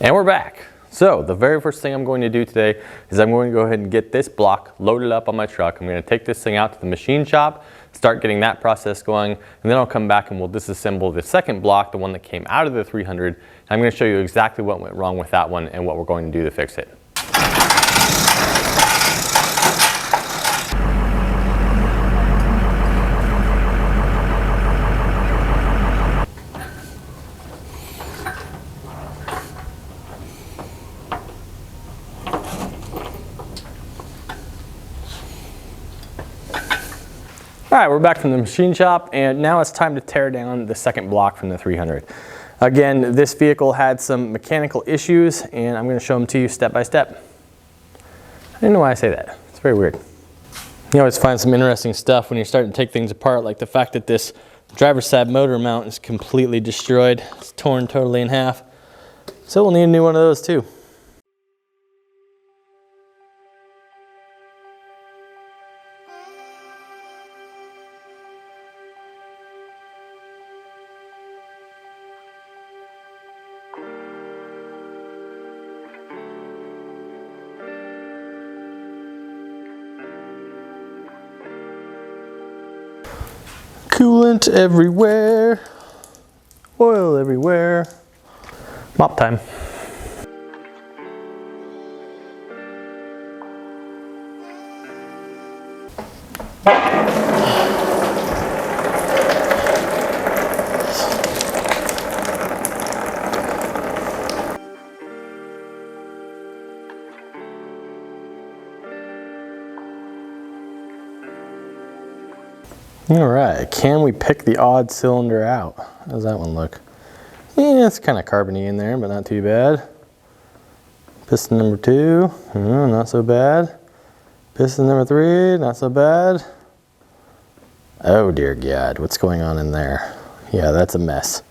And we're back. So the very first thing I'm going to do today is I'm going to go ahead and get this block loaded up on my truck. I'm going to take this thing out to the machine shop, start getting that process going, and then I'll come back and we'll disassemble the second block, the one that came out of the 300. And I'm going to show you exactly what went wrong with that one and what we're going to do to fix it. All right, we're back from the machine shop, and now it's time to tear down the second block from the 300. Again, this vehicle had some mechanical issues, and I'm going to show them to you step by step. I don't know why I say that. It's very weird. You always find some interesting stuff when you're starting to take things apart, like the fact that this driver's side motor mount is completely destroyed. It's torn totally in half. So we'll need a new one of those too. Coolant everywhere, oil everywhere. Mop time. All right, can we pick the odd cylinder out? How does that one look? Yeah, it's kind of carbony in there, but not too bad. Piston number 2, not so bad. Piston number 3, not so bad. Oh dear God, what's going on in there? Yeah, that's a mess.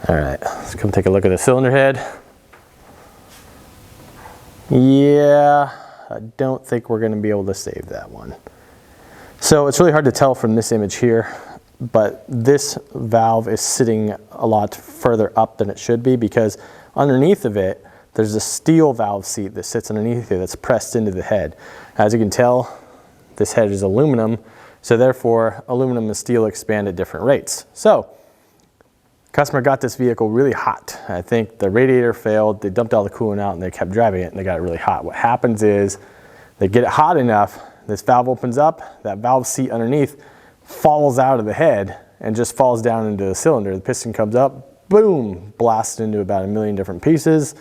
All right, let's come take a look at the cylinder head. Yeah, I don't think we're gonna be able to save that one. So it's really hard to tell from this image here, but this valve is sitting a lot further up than it should be, because underneath of it, there's a steel valve seat that sits underneath it that's pressed into the head. As you can tell, this head is aluminum, so therefore aluminum and steel expand at different rates. So customer got this vehicle really hot. I think the radiator failed, they dumped all the coolant out and they kept driving it and they got it really hot. What happens is they get it hot enough, this valve opens up, that valve seat underneath falls out of the head and just falls down into the cylinder. The piston comes up, boom, blasts into about 1 million different pieces,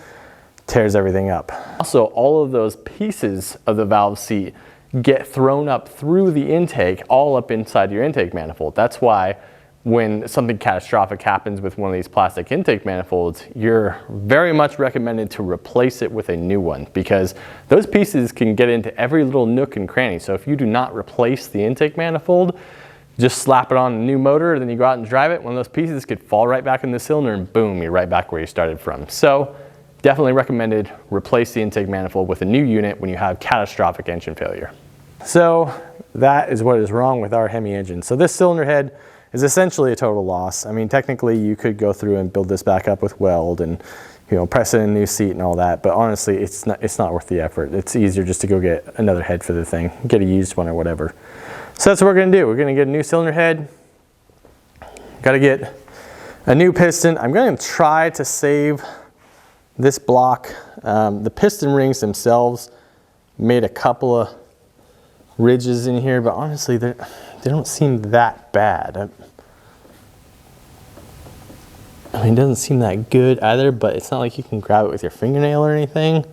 tears everything up. Also, all of those pieces of the valve seat get thrown up through the intake, all up inside your intake manifold. That's why when something catastrophic happens with one of these plastic intake manifolds, you're very much recommended to replace it with a new one, because those pieces can get into every little nook and cranny. So if you do not replace the intake manifold, just slap it on a new motor, then you go out and drive it, one of those pieces could fall right back in the cylinder and boom, you're right back where you started from. So definitely recommended replace the intake manifold with a new unit when you have catastrophic engine failure. So that is what is wrong with our Hemi engine. So this cylinder head is essentially a total loss. I mean, technically you could go through and build this back up with weld and, you know, press in a new seat and all that, but honestly, it's not worth the effort. It's easier just to go get another head for the thing, get a used one or whatever. So that's what we're gonna do. We're gonna get a new cylinder head, gotta get a new piston. I'm gonna try to save this block. The piston rings themselves made a couple of ridges in here, but honestly, they don't seem that bad. I mean, it doesn't seem that good either, but it's not like you can grab it with your fingernail or anything.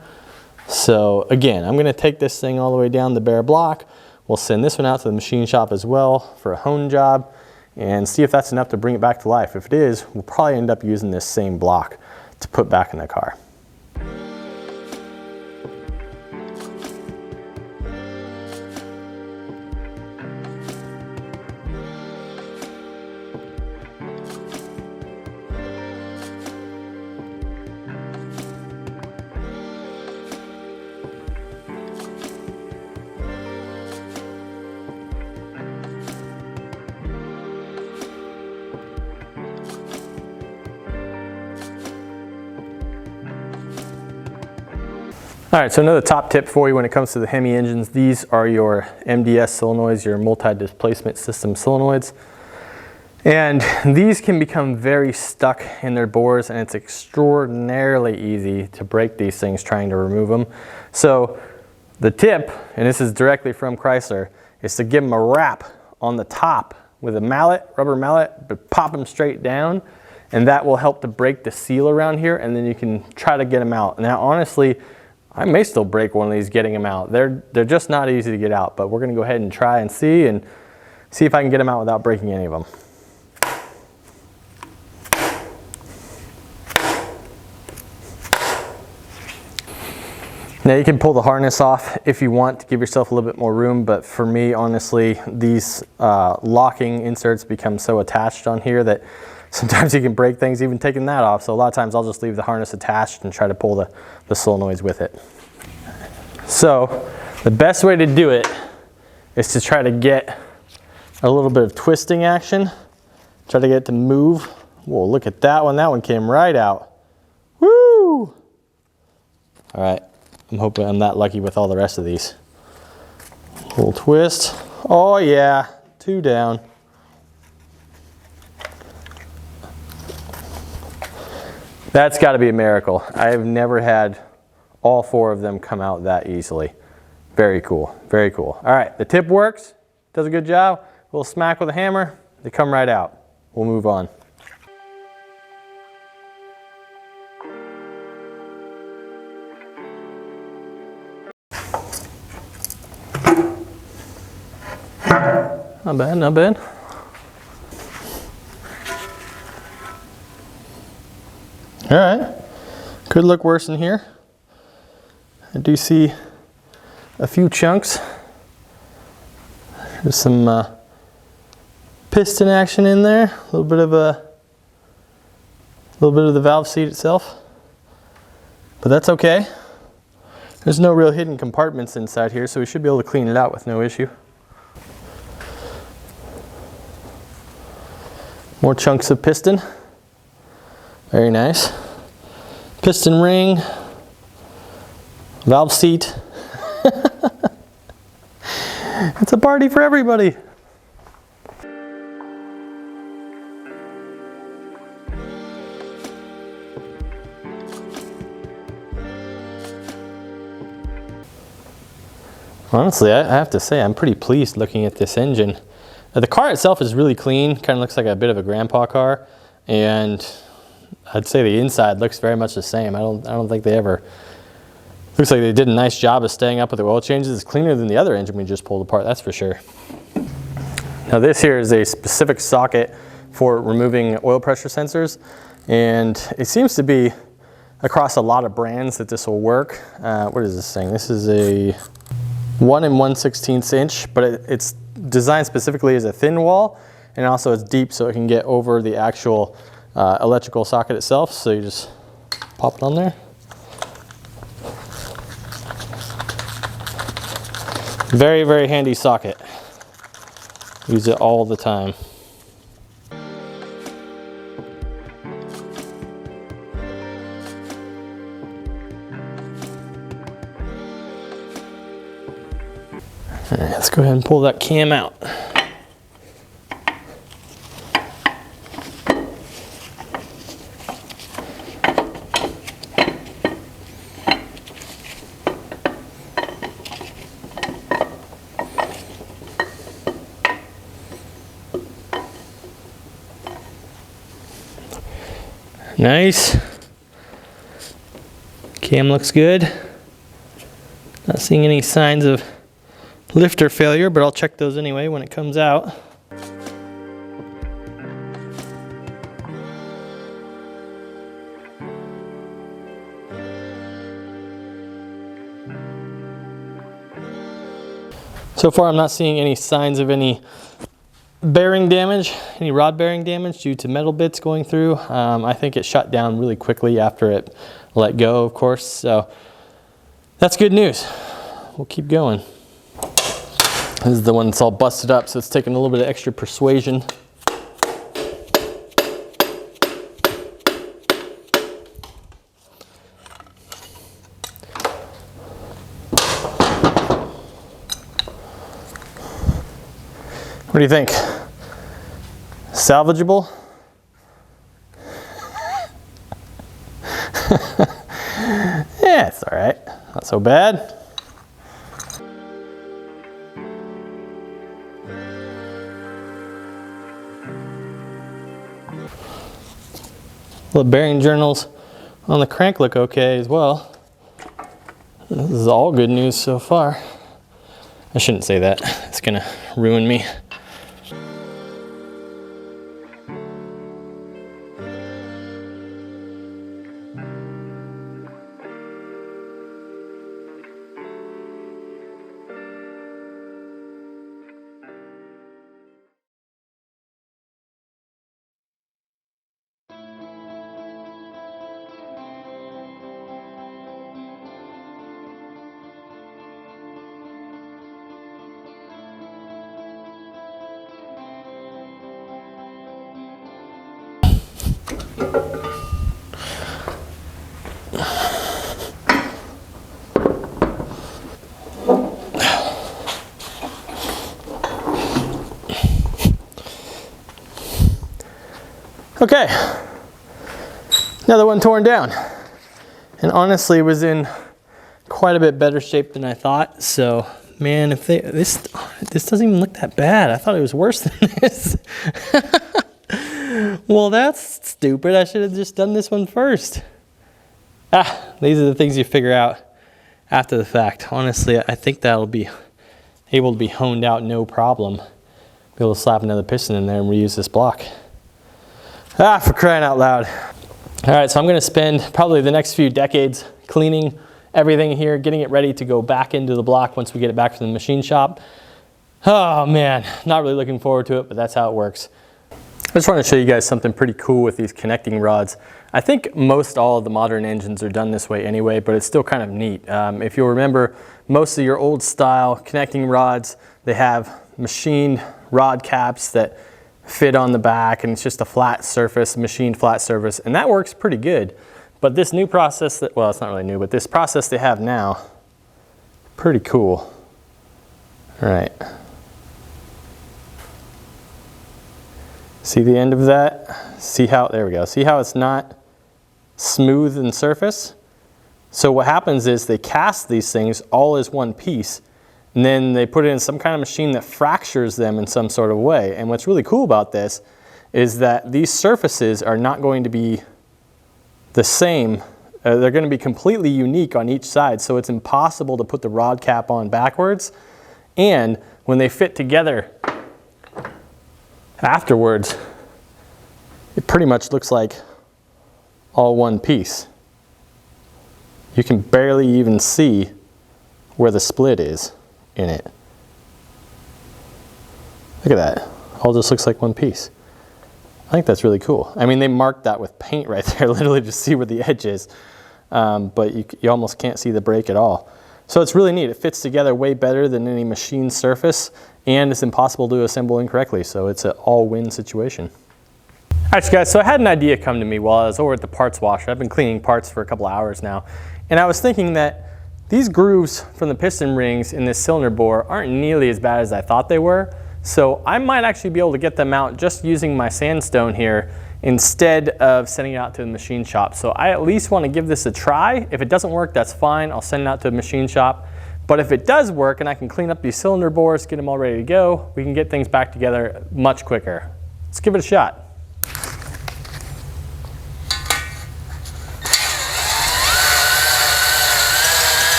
So again, I'm gonna take this thing all the way down the bare block. We'll send this one out to the machine shop as well for a hone job and see if that's enough to bring it back to life. If it is, we'll probably end up using this same block to put back in the car. All right, so another top tip for you when it comes to the Hemi engines, these are your MDS solenoids, your multi-displacement system solenoids. And these can become very stuck in their bores, and it's extraordinarily easy to break these things trying to remove them. So the tip, and this is directly from Chrysler, is to give them a wrap on the top with a mallet, rubber mallet, but pop them straight down, and that will help to break the seal around here, and then you can try to get them out. Now honestly, I may still break one of these getting them out. They're just not easy to get out, but we're gonna go ahead and try and see if I can get them out without breaking any of them. Now you can pull the harness off if you want to give yourself a little bit more room, but for me, honestly, these locking inserts become so attached on here that sometimes you can break things even taking that off. So a lot of times I'll just leave the harness attached and try to pull the solenoids with it. So the best way to do it is to try to get a little bit of twisting action. Try to get it to move. Whoa, look at that one. That one came right out. Woo! All right, I'm hoping I'm that lucky with all the rest of these. Little twist. Oh yeah, 2 down. That's got to be a miracle. I've never had all 4 of them come out that easily. Very cool, very cool. All right, the tip works, does a good job. A little smack with a hammer, they come right out. We'll move on. Not bad, not bad. All right, could look worse in here. I do see a few chunks. There's some piston action in there, a little bit of the valve seat itself, but that's okay. There's no real hidden compartments inside here, so we should be able to clean it out with no issue. More chunks of piston. Very nice. Piston ring, valve seat. It's a party for everybody. Honestly, I have to say I'm pretty pleased looking at this engine. The car itself is really clean, kind of looks like a bit of a grandpa car, and I'd say the inside looks very much the same. I don't think they ever, looks like they did a nice job of staying up with the oil changes. It's cleaner than the other engine we just pulled apart, that's for sure. Now this here is a specific socket for removing oil pressure sensors, and it seems to be across a lot of brands that this will work. What is this thing? This is a 1 1/16 inch, but it's designed specifically as a thin wall, and also it's deep so it can get over the actual electrical socket itself. So you just pop it on there. Very, very handy socket. Use it all the time. All right, let's go ahead and pull that cam out. Nice. Cam looks good. Not seeing any signs of lifter failure, but I'll check those anyway when it comes out. So far I'm not seeing any signs of any bearing damage, any rod bearing damage due to metal bits going through. I think it shut down really quickly after it let go, of course, so that's good news. We'll keep going. This is the one that's all busted up, so it's taking a little bit of extra persuasion. What do you think? Salvageable? Yeah, it's all right. Not so bad. The bearing journals on the crank look okay as well. This is all good news so far. I shouldn't say that. It's gonna ruin me. Okay, another one torn down. And honestly, it was in quite a bit better shape than I thought. So, man, if this doesn't even look that bad. I thought it was worse than this. Well, that's stupid. I should have just done this one first. These are the things you figure out after the fact. Honestly, I think that'll be able to be honed out no problem. Be able to slap another piston in there and reuse this block. For crying out loud. All right, so I'm gonna spend probably the next few decades cleaning everything here, getting it ready to go back into the block once we get it back from the machine shop. Oh man, not really looking forward to it, but that's how it works. I just want to show you guys something pretty cool with these connecting rods. I think most all of the modern engines are done this way anyway, but it's still kind of neat. If you'll remember, most of your old style connecting rods, they have machined rod caps that fit on the back, and it's just a flat surface, machined flat surface, and that works pretty good. But this new process that, well, it's not really new, but this process they have now, pretty cool. All right. See the end of that? See how, there we go. See how it's not smooth in surface? So what happens is they cast these things all as one piece, and then they put it in some kind of machine that fractures them in some sort of way. And what's really cool about this is that these surfaces are not going to be the same. They're going to be completely unique on each side, so it's impossible to put the rod cap on backwards. And when they fit together afterwards, it pretty much looks like all one piece. You can barely even see where the split is in it. Look at that. All just looks like one piece. I think that's really cool. I mean, they marked that with paint right there, literally to see where the edge is. But you almost can't see the break at all. So it's really neat. It fits together way better than any machine surface, and it's impossible to assemble incorrectly. So it's an all-win situation. All right, guys, so I had an idea come to me while I was over at the parts washer. I've been cleaning parts for a couple hours now. And I was thinking that these grooves from the piston rings in this cylinder bore aren't nearly as bad as I thought they were. So I might actually be able to get them out just using my sandstone here instead of sending it out to the machine shop. So I at least want to give this a try. If it doesn't work, that's fine. I'll send it out to the machine shop. But if it does work and I can clean up these cylinder bores, get them all ready to go, we can get things back together much quicker. Let's give it a shot.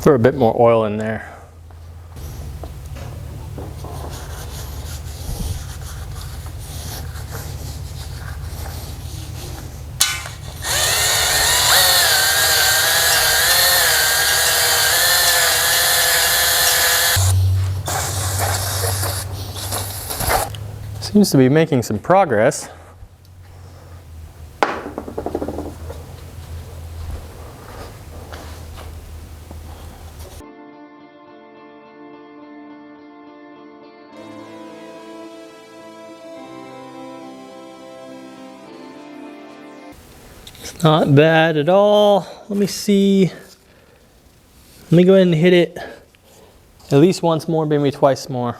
Throw a bit more oil in there. Seems to be making some progress. Not bad at all. Let me see. me go ahead and hit it at least once more, maybe twice more.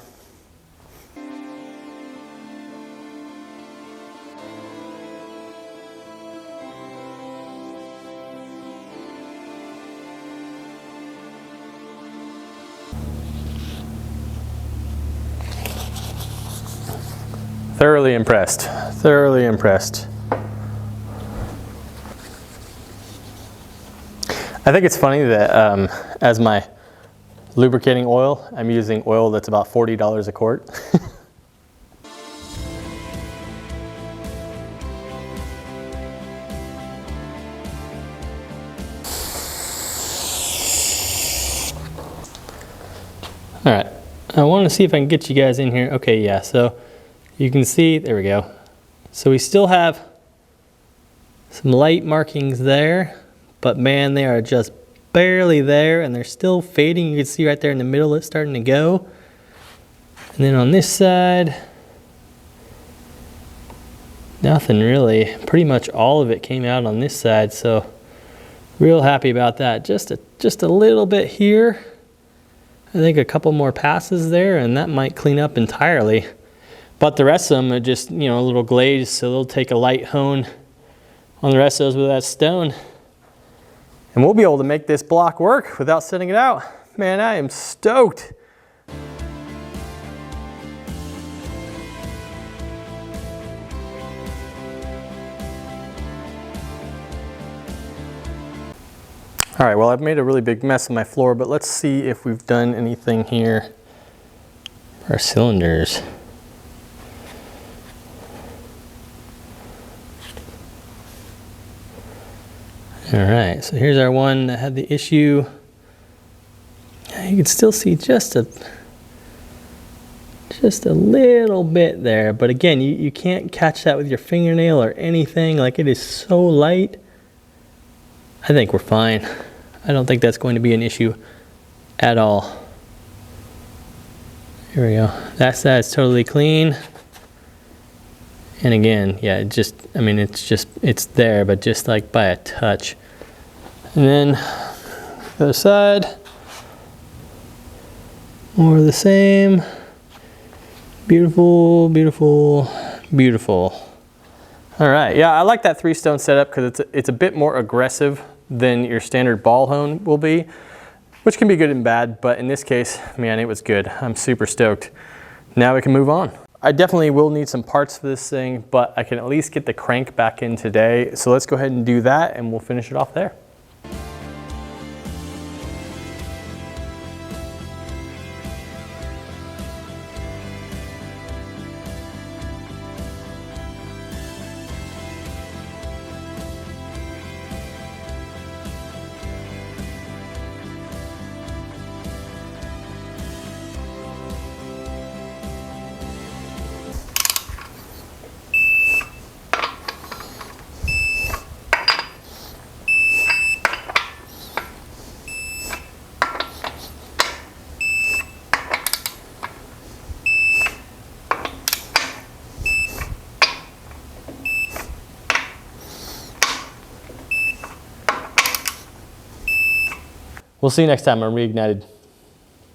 Thoroughly impressed, thoroughly impressed. I think it's funny that as my lubricating oil, I'm using oil that's about $40 a quart. All right, I want to see if I can get you guys in here. Okay, yeah, so you can see, there we go. So we still have some light markings there, but man, they are just barely there and they're still fading. You can see right there in the middle it's starting to go. And then on this side, nothing really. Pretty much all of it came out on this side, so real happy about that. Just a little bit here. I think a couple more passes there and that might clean up entirely. But the rest of them are just, you know, a little glazed, so they'll take a light hone on the rest of those with that stone. And we'll be able to make this block work without sending it out. Man, I am stoked. All right, well, I've made a really big mess of my floor, but let's see if we've done anything here for our cylinders. All right, so here's our one that had the issue. You can still see just a little bit there, but again, you can't catch that with your fingernail or anything. Like, it is so light. I think we're fine. I don't think that's going to be an issue at all. Here we go. That side's totally clean. And again, yeah, it's there, but just like by a touch. And then the other side, more of the same. Beautiful, beautiful, beautiful. All right, yeah, I like that 3-stone setup because it's a bit more aggressive than your standard ball hone will be, which can be good and bad, but in this case, man, it was good. I'm super stoked. Now we can move on. I definitely will need some parts for this thing, but I can at least get the crank back in today. So let's go ahead and do that and we'll finish it off there. We'll see you next time on Reignited.